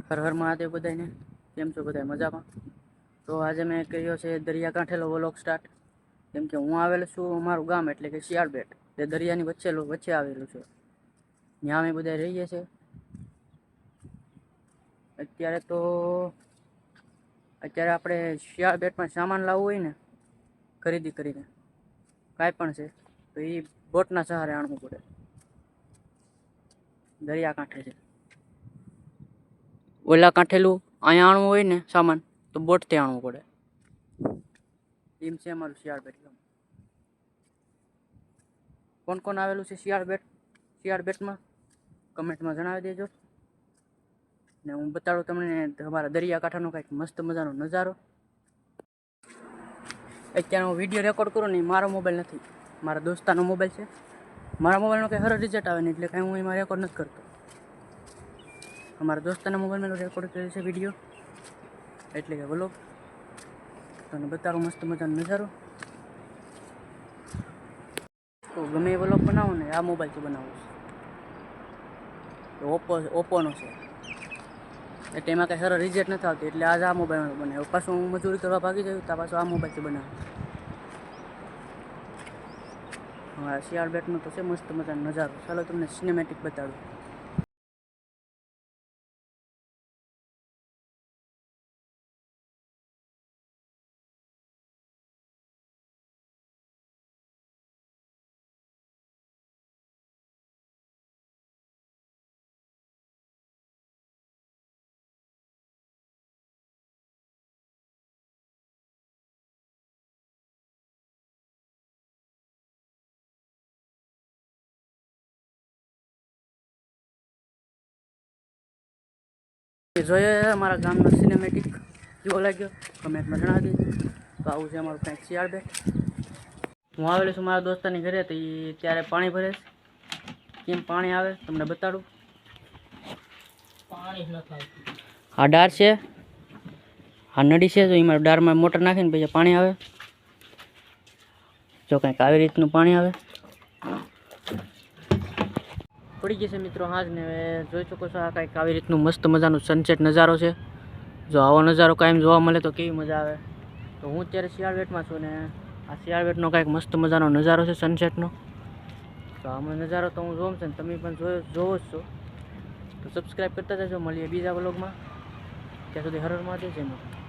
હર હર મહાદેવ બધાને. કેમ છો બધા મજામાં? તો આજે મેં કર્યો છે દરિયાકાંઠેલો વ્લોગ સ્ટાર્ટ. કેમ કે હું આવેલો છું અમારું ગામ એટલે કે શિયાળબેટ, જે દરિયાની વચ્ચે આવેલું છે. ત્યાં અમે બધા રહીએ છીએ. અત્યારે આપણે શિયાળબેટમાં સામાન લાવવું હોય ને, ખરીદી કરીને કાંઈ પણ છે તો એ બોટના સહારે આણવું પડે. દરિયાકાંઠે છે ઓલા કાંઠેલું, અહીંયા આણવું હોય ને સામાન તો બોટથી આણવું પડે. એમ છે અમારું શિયાળબેટ ગામ. કોણ કોણ આવેલું છે શિયાળબેટમાં કમેન્ટમાં જણાવી દેજો. ને હું બતાડું તમને અમારા દરિયાકાંઠાનો કંઈક મસ્ત મજાનો નજારો. અત્યારે હું વિડીયો રેકોર્ડ કરું ને, મારો મોબાઈલ નથી, મારા દોસ્તાનો મોબાઈલ છે. મારા મોબાઈલમાં કંઈ હર રિઝલ્ટ આવે ને એટલે કાંઈ હું એમાં રેકોર્ડ નથી કરતો. અમારા દોસ્તાના મોબાઈલમાં રેકોર્ડ કર્યો છે વિડીયો, એટલે કે વ્લોગ. તમને બતાડું મસ્ત મજાનો નજારો. તો ગમે એ વ્લોગ બનાવો ને આ મોબાઈલથી બનાવો છે. ઓપ્પોનો છે એટલે એમાં કંઈ સરળ રિઝલ્ટ નથી આવતી, એટલે આજ આ મોબાઈલમાં બનાવ્યો. પાછું હું મજૂરી કરવા ભાગી જાઉં તો પાછું આ મોબાઈલથી બનાવું. હા, શિયાળબેટનો તો છે મસ્ત મજાનો નજારો. ચાલો તમને સિનેમેટિક બતાડું. જોઈએ અમારા ગામનો સિનેમેટિક કેવો લાગ્યો કમેન્ટમાં જણાવી દેજો. તો આવું છે અમારું કંઈક શિયાળબેટ. હું આવેલો છું મારા દોસ્તાની ઘરે, તો એ ત્યારે પાણી ભરે છે. કેમ પાણી આવે તમને બતાડું. પાણી ન થાય. આ ડાર છે, આ નળી છે, તો એમાં ડારમાં મોટર નાખીને પછી પાણી આવે. જો કંઈક આવી રીતનું પાણી આવે. પડી ગઈ છે મિત્રો હાજ ને. જોઈ શકો છો આ કંઈક આવી રીતનું મસ્ત મજાનું સનસેટ નજારો છે. જો આવો નજારો કાયમ જોવા મળે તો કેવી મજા આવે. તો હું અત્યારે શિયાળબેટમાં છું ને આ શિયાળબેટનો કંઈક મસ્ત મજાનો નજારો છે સનસેટનો. તો આમાં નજારો તો હું જોઉં છું ને તમે પણ જોવો જ છો. તો સબસ્ક્રાઈબ કરતા જજો. મળીએ બીજા વ્લોગમાં. ત્યાં સુધી હર હર મહાદેવ. જય માતા.